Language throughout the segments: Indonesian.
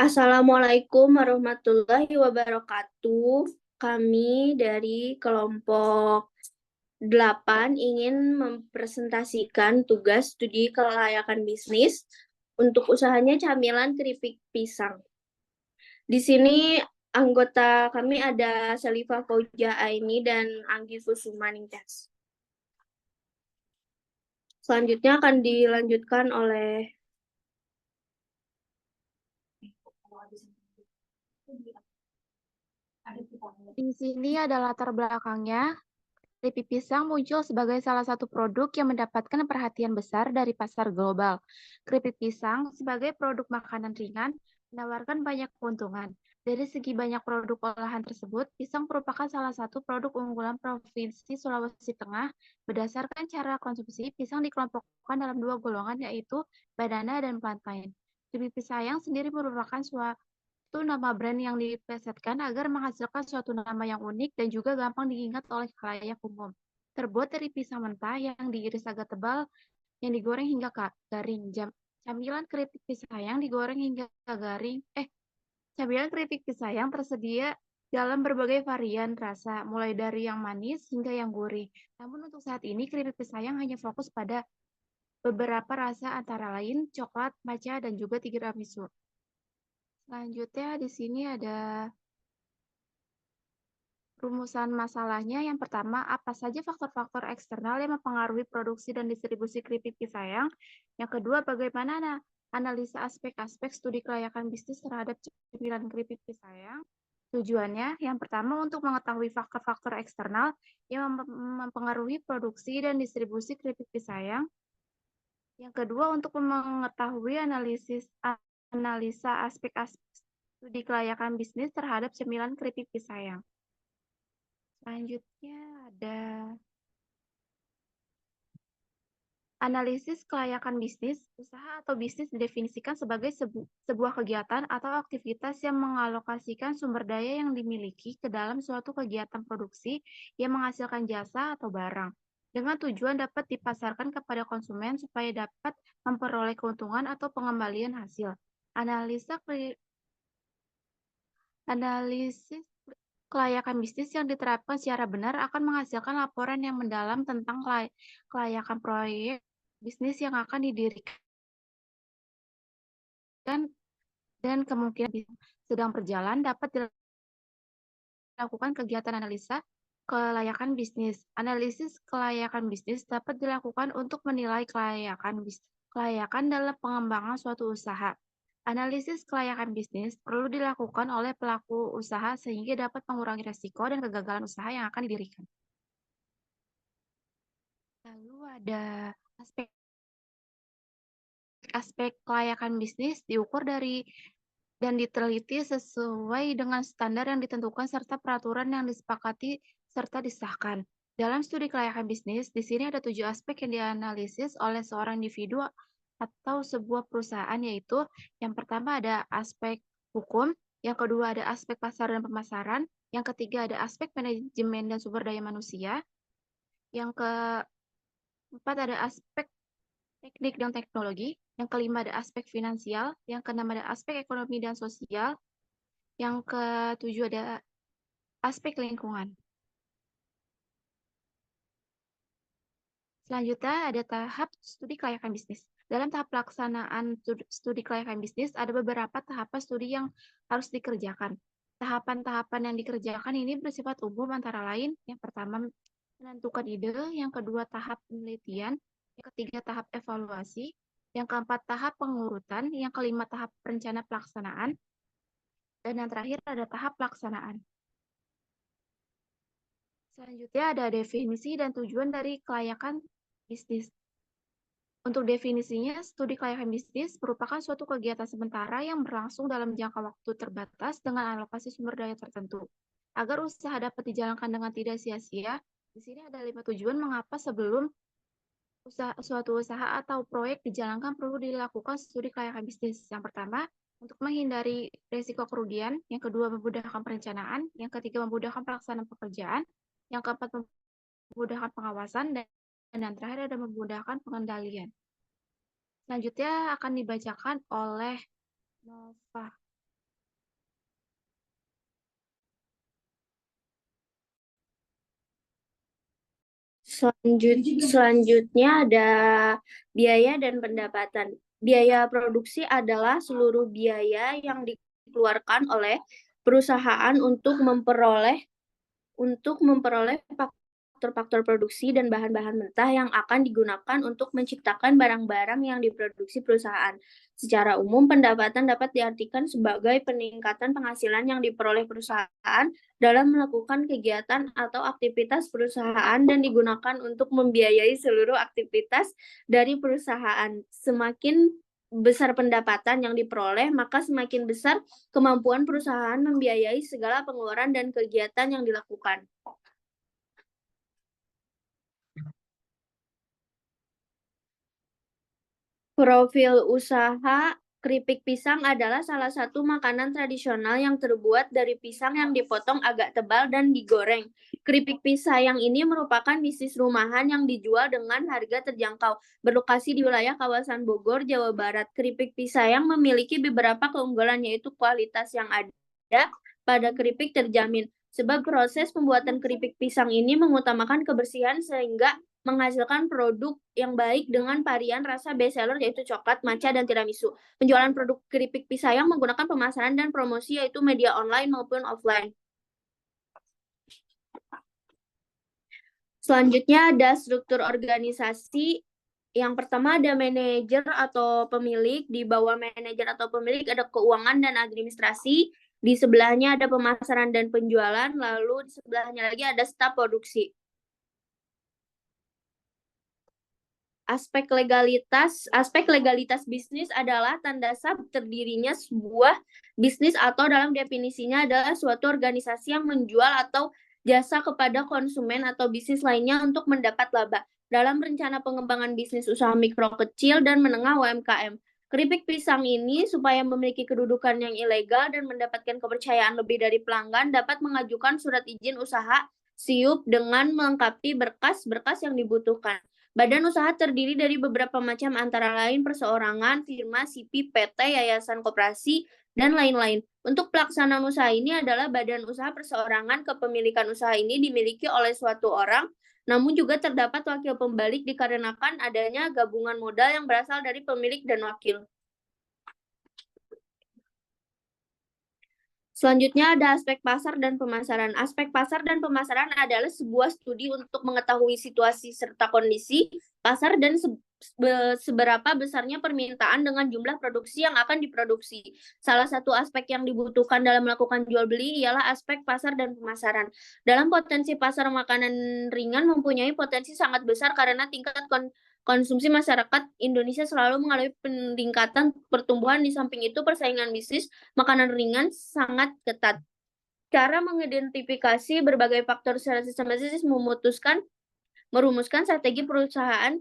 Assalamualaikum warahmatullahi wabarakatuh. Kami dari kelompok 8 ingin mempresentasikan tugas studi kelayakan bisnis untuk usahanya camilan keripik pisang. Di sini anggota kami ada Salifa Fauja Aini dan Anggi Kusuma Ningtyas. Selanjutnya akan dilanjutkan oleh Di sini ada latar belakangnya. Keripik pisang muncul sebagai salah satu produk yang mendapatkan perhatian besar dari pasar global. Keripik pisang sebagai produk makanan ringan menawarkan banyak keuntungan. Dari segi banyak produk olahan tersebut, pisang merupakan salah satu produk unggulan Provinsi Sulawesi Tengah. Berdasarkan cara konsumsi, pisang dikelompokkan dalam dua golongan, yaitu banana dan plantain. Keripik pisang sendiri merupakan itu nama brand yang diplesetkan agar menghasilkan suatu nama yang unik dan juga gampang diingat oleh khalayak umum. Terbuat dari pisang mentah yang diiris agak tebal, yang digoreng hingga garing. Camilan keripik pisang digoreng hingga garing. Camilan keripik pisang tersedia dalam berbagai varian rasa, mulai dari yang manis hingga yang gurih. Namun untuk saat ini keripik pisang hanya fokus pada beberapa rasa antara lain coklat, matcha, dan juga tiramisu. Selanjutnya di sini ada rumusan masalahnya. Yang pertama, apa saja faktor-faktor eksternal yang mempengaruhi produksi dan distribusi keripik pisang? Yang kedua, bagaimana analisa aspek-aspek studi kelayakan bisnis terhadap cemilan keripik pisang? Tujuannya, yang pertama untuk mengetahui faktor-faktor eksternal yang mempengaruhi produksi dan distribusi keripik pisang. Yang kedua, untuk mengetahui analisa aspek-aspek studi kelayakan bisnis terhadap cemilan keripik pisang. Selanjutnya ada analisis kelayakan bisnis. Usaha atau bisnis didefinisikan sebagai sebuah kegiatan atau aktivitas yang mengalokasikan sumber daya yang dimiliki ke dalam suatu kegiatan produksi yang menghasilkan jasa atau barang, dengan tujuan dapat dipasarkan kepada konsumen supaya dapat memperoleh keuntungan atau pengembalian hasil. Analisis kelayakan bisnis yang diterapkan secara benar akan menghasilkan laporan yang mendalam tentang kelayakan proyek bisnis yang akan didirikan dan kemungkinan sedang berjalan dapat dilakukan kegiatan analisa kelayakan bisnis. Analisis kelayakan bisnis dapat dilakukan untuk menilai kelayakan dalam pengembangan suatu usaha. Analisis kelayakan bisnis perlu dilakukan oleh pelaku usaha sehingga dapat mengurangi risiko dan kegagalan usaha yang akan didirikan. Lalu ada aspek kelayakan bisnis diukur dari dan diteliti sesuai dengan standar yang ditentukan serta peraturan yang disepakati serta disahkan. Dalam studi kelayakan bisnis, di sini ada 7 aspek yang dianalisis oleh seorang individu atau sebuah perusahaan, yaitu yang pertama ada aspek hukum, yang kedua ada aspek pasar dan pemasaran, yang ketiga ada aspek manajemen dan sumber daya manusia, yang keempat ada aspek teknik dan teknologi, yang kelima ada aspek finansial, yang keenam ada aspek ekonomi dan sosial, yang ketujuh ada aspek lingkungan. Selanjutnya ada tahap studi kelayakan bisnis. Dalam tahap pelaksanaan studi kelayakan bisnis, ada beberapa tahapan studi yang harus dikerjakan. Tahapan-tahapan yang dikerjakan ini bersifat umum, antara lain, yang pertama menentukan ide, yang kedua tahap penelitian, yang ketiga tahap evaluasi, yang keempat tahap pengurutan, yang kelima tahap rencana pelaksanaan, dan yang terakhir ada tahap pelaksanaan. Selanjutnya ada definisi dan tujuan dari kelayakan bisnis. Untuk definisinya, studi kelayakan bisnis merupakan suatu kegiatan sementara yang berlangsung dalam jangka waktu terbatas dengan alokasi sumber daya tertentu. Agar usaha dapat dijalankan dengan tidak sia-sia, di sini ada 5 tujuan mengapa sebelum suatu usaha atau proyek dijalankan perlu dilakukan studi kelayakan bisnis. Yang pertama, untuk menghindari risiko kerugian. Yang kedua, memudahkan perencanaan. Yang ketiga, memudahkan pelaksanaan pekerjaan. Yang keempat, memudahkan pengawasan. Dan yang terakhir ada memudahkan pengendalian. Selanjutnya akan dibacakan oleh Nova. Selanjutnya ada biaya dan pendapatan. Biaya produksi adalah seluruh biaya yang dikeluarkan oleh perusahaan untuk memperoleh faktor-faktor produksi dan bahan-bahan mentah yang akan digunakan untuk menciptakan barang-barang yang diproduksi perusahaan. Secara umum, pendapatan dapat diartikan sebagai peningkatan penghasilan yang diperoleh perusahaan dalam melakukan kegiatan atau aktivitas perusahaan dan digunakan untuk membiayai seluruh aktivitas dari perusahaan. Semakin besar pendapatan yang diperoleh, maka semakin besar kemampuan perusahaan membiayai segala pengeluaran dan kegiatan yang dilakukan. Profil usaha keripik pisang adalah salah satu makanan tradisional yang terbuat dari pisang yang dipotong agak tebal dan digoreng. Keripik pisang ini merupakan bisnis rumahan yang dijual dengan harga terjangkau. Berlokasi di wilayah kawasan Bogor, Jawa Barat, keripik pisang memiliki beberapa keunggulan, yaitu kualitas yang ada pada keripik terjamin. Sebab proses pembuatan keripik pisang ini mengutamakan kebersihan sehingga menghasilkan produk yang baik dengan varian rasa bestseller yaitu coklat, matcha, dan tiramisu. Penjualan produk keripik pisang menggunakan pemasaran dan promosi yaitu media online maupun offline. Selanjutnya ada struktur organisasi. Yang pertama ada manajer atau pemilik, di bawah manajer atau pemilik ada keuangan dan administrasi, di sebelahnya ada pemasaran dan penjualan, lalu di sebelahnya lagi ada staf produksi. Aspek legalitas bisnis adalah tanda sah terdirinya sebuah bisnis atau dalam definisinya adalah suatu organisasi yang menjual atau jasa kepada konsumen atau bisnis lainnya untuk mendapat laba. Dalam rencana pengembangan bisnis usaha mikro kecil dan menengah UMKM. Keripik pisang ini supaya memiliki kedudukan yang ilegal dan mendapatkan kepercayaan lebih dari pelanggan dapat mengajukan surat izin usaha SIUP dengan melengkapi berkas-berkas yang dibutuhkan. Badan usaha terdiri dari beberapa macam antara lain perseorangan, firma, CP, PT, yayasan koperasi, dan lain-lain. Untuk pelaksanaan usaha ini adalah badan usaha perseorangan. Kepemilikan usaha ini dimiliki oleh suatu orang, namun juga terdapat wakil pembalik dikarenakan adanya gabungan modal yang berasal dari pemilik dan wakil. Selanjutnya ada aspek pasar dan pemasaran. Aspek pasar dan pemasaran adalah sebuah studi untuk mengetahui situasi serta kondisi pasar dan seberapa besarnya permintaan dengan jumlah produksi yang akan diproduksi. Salah satu aspek yang dibutuhkan dalam melakukan jual beli ialah aspek pasar dan pemasaran. Dalam potensi pasar makanan ringan mempunyai potensi sangat besar karena tingkat konsumsi masyarakat Indonesia selalu mengalami peningkatan pertumbuhan. Di samping itu, persaingan bisnis makanan ringan sangat ketat. Cara mengidentifikasi berbagai faktor secara sistematis merumuskan strategi perusahaan,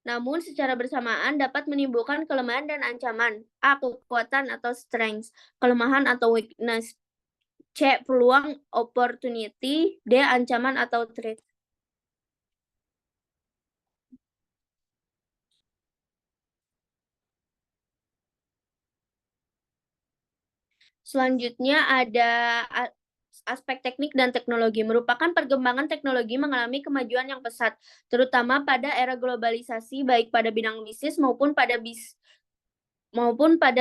namun secara bersamaan dapat menimbulkan kelemahan dan ancaman. A. Kekuatan atau strength, kelemahan atau weakness. C. Peluang opportunity. D. Ancaman atau threat. Selanjutnya ada aspek teknik dan teknologi. Merupakan perkembangan teknologi mengalami kemajuan yang pesat, terutama pada era globalisasi, baik pada bidang bisnis maupun pada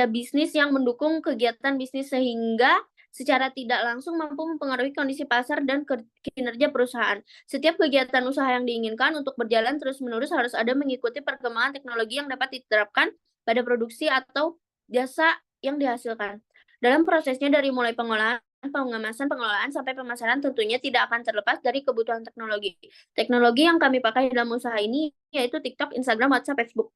bisnis yang mendukung kegiatan bisnis, sehingga secara tidak langsung mampu mempengaruhi kondisi pasar dan kinerja perusahaan. Setiap kegiatan usaha yang diinginkan untuk berjalan terus-menerus harus ada mengikuti perkembangan teknologi yang dapat diterapkan pada produksi atau jasa yang dihasilkan. Dalam prosesnya dari mulai pengolahan, pengemasan, pengelolaan, sampai pemasaran tentunya tidak akan terlepas dari kebutuhan teknologi. Teknologi yang kami pakai dalam usaha ini yaitu TikTok, Instagram, WhatsApp, Facebook.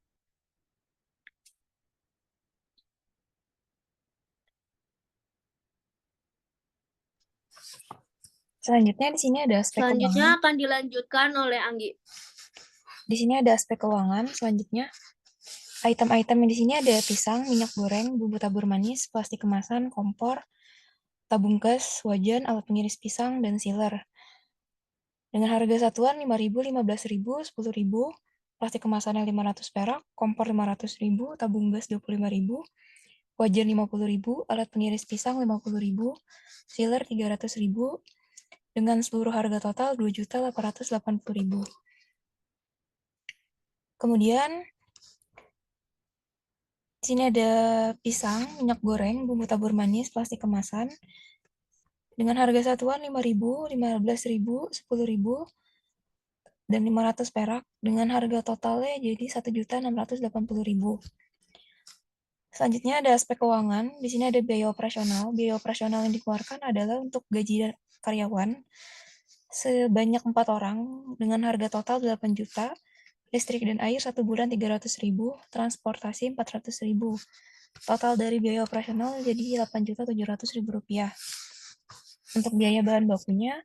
Selanjutnya di sini ada aspek Selanjutnya keuangan. akan dilanjutkan oleh Anggi. Di sini ada aspek keuangan. Selanjutnya item-item di sini ada pisang, minyak goreng, bumbu tabur manis, plastik kemasan, kompor, tabung gas, wajan, alat pengiris pisang, dan sealer. Dengan harga satuan 5.000, 15.000, 10.000, plastik kemasannya 500 perak, kompor 500.000, tabung gas 25.000, wajan 50.000, alat pengiris pisang 50.000, sealer 300.000, dengan seluruh harga total 2.880.000. Kemudian di sini ada pisang, minyak goreng, bumbu tabur manis, plastik kemasan dengan harga satuan 5.000, 15.000, 10.000, dan 500 perak dengan harga totalnya jadi 1.680.000. Selanjutnya ada aspek keuangan. Di sini ada biaya operasional. Biaya operasional yang dikeluarkan adalah untuk gaji karyawan sebanyak 4 orang dengan harga total 8 juta, listrik dan air 1 bulan 300.000, transportasi 400.000. Total dari biaya operasional jadi 8.700.000 rupiah. Untuk biaya bahan bakunya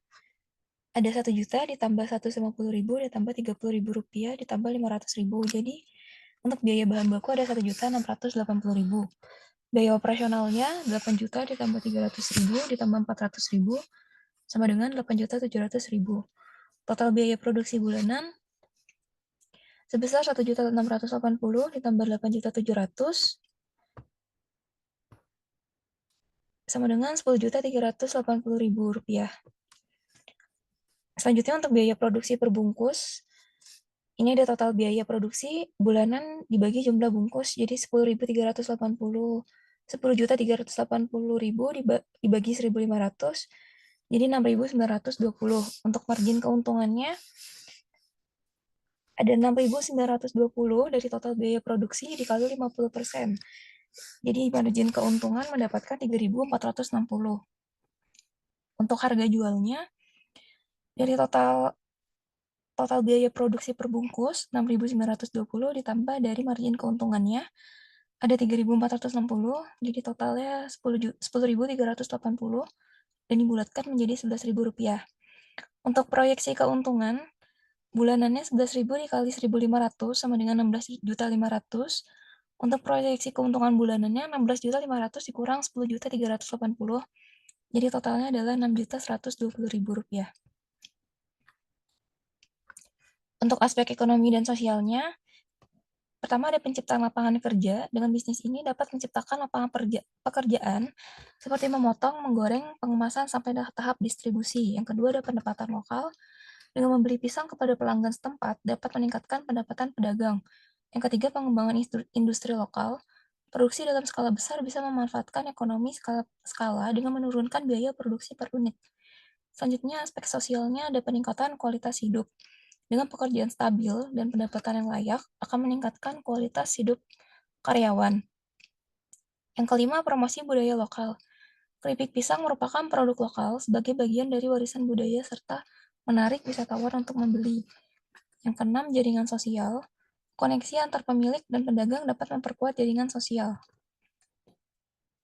ada 1 juta ditambah 150.000 ditambah 30.000 rupiah ditambah 500.000. Jadi untuk biaya bahan baku ada 1.680.000. Biaya operasionalnya 8 juta ditambah 300.000 ditambah 400.000 sama dengan 8.700.000. Total biaya produksi bulanan sebesar 1.680 ditambah 8.700 sama dengan 10.380.000 rupiah. Selanjutnya untuk biaya produksi per bungkus, ini ada total biaya produksi bulanan dibagi jumlah bungkus, jadi 10.380.000 dibagi 1.500, jadi 6.920. Untuk margin keuntungannya ada 6.920 dari total biaya produksi dikali 50%. Jadi margin keuntungan mendapatkan 3.460. Untuk harga jualnya dari total biaya produksi per bungkus 6.920 ditambah dari margin keuntungannya ada 3.460, jadi totalnya 10.380 dan dibulatkan menjadi 11.000 rupiah. Untuk proyeksi keuntungan bulanannya 11.000 dikali 1.500 sama dengan 16.500.000. Untuk proyeksi keuntungan bulanannya 16.500.000 dikurang 10.380, jadi totalnya adalah 6.120.000 rupiah. Untuk aspek ekonomi dan sosialnya, pertama ada penciptaan lapangan kerja. Dengan bisnis ini dapat menciptakan lapangan pekerjaan seperti memotong, menggoreng, pengemasan sampai tahap distribusi. Yang kedua ada pendapatan lokal. Dengan membeli pisang kepada pelanggan setempat dapat meningkatkan pendapatan pedagang. Yang ketiga pengembangan industri lokal. Produksi dalam skala besar bisa memanfaatkan ekonomi skala dengan menurunkan biaya produksi per unit. Selanjutnya aspek sosialnya ada peningkatan kualitas hidup. Dengan pekerjaan stabil dan pendapatan yang layak akan meningkatkan kualitas hidup karyawan. Yang kelima, promosi budaya lokal. Keripik pisang merupakan produk lokal sebagai bagian dari warisan budaya serta menarik wisatawan untuk membeli. Yang keenam, jaringan sosial. Koneksi antar pemilik dan pedagang dapat memperkuat jaringan sosial.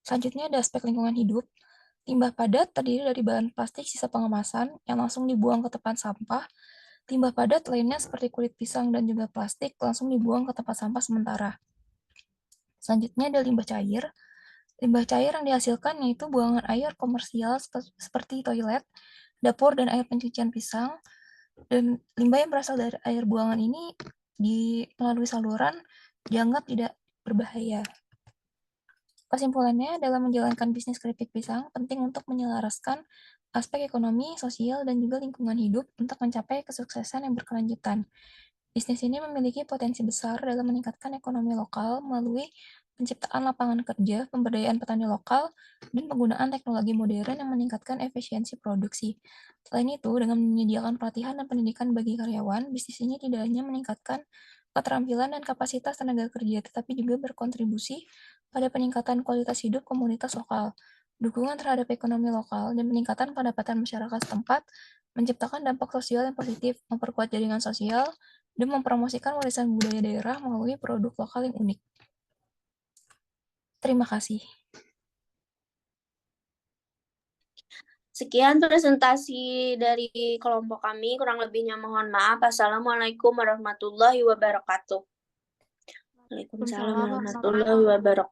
Selanjutnya ada aspek lingkungan hidup. Limbah padat terdiri dari bahan plastik sisa pengemasan yang langsung dibuang ke tempat sampah. Limbah padat lainnya seperti kulit pisang dan juga plastik langsung dibuang ke tempat sampah sementara. Selanjutnya ada limbah cair. Limbah cair yang dihasilkan yaitu buangan air komersial seperti toilet, dapur, dan air pencucian pisang. Dan limbah yang berasal dari air buangan ini melalui saluran dianggap tidak berbahaya. Kesimpulannya, dalam menjalankan bisnis keripik pisang, penting untuk menyelaraskan aspek ekonomi, sosial, dan juga lingkungan hidup untuk mencapai kesuksesan yang berkelanjutan. Bisnis ini memiliki potensi besar dalam meningkatkan ekonomi lokal melalui penciptaan lapangan kerja, pemberdayaan petani lokal, dan penggunaan teknologi modern yang meningkatkan efisiensi produksi. Selain itu, dengan menyediakan pelatihan dan pendidikan bagi karyawan, bisnis ini tidak hanya meningkatkan keterampilan dan kapasitas tenaga kerja, tetapi juga berkontribusi pada peningkatan kualitas hidup komunitas lokal, dukungan terhadap ekonomi lokal, dan peningkatan pendapatan masyarakat setempat, menciptakan dampak sosial yang positif, memperkuat jaringan sosial, dan mempromosikan warisan budaya daerah melalui produk lokal yang unik. Terima kasih. Sekian presentasi dari kelompok kami, kurang lebihnya mohon maaf. Assalamualaikum warahmatullahi wabarakatuh. Waalaikumsalam warahmatullahi wabarakatuh.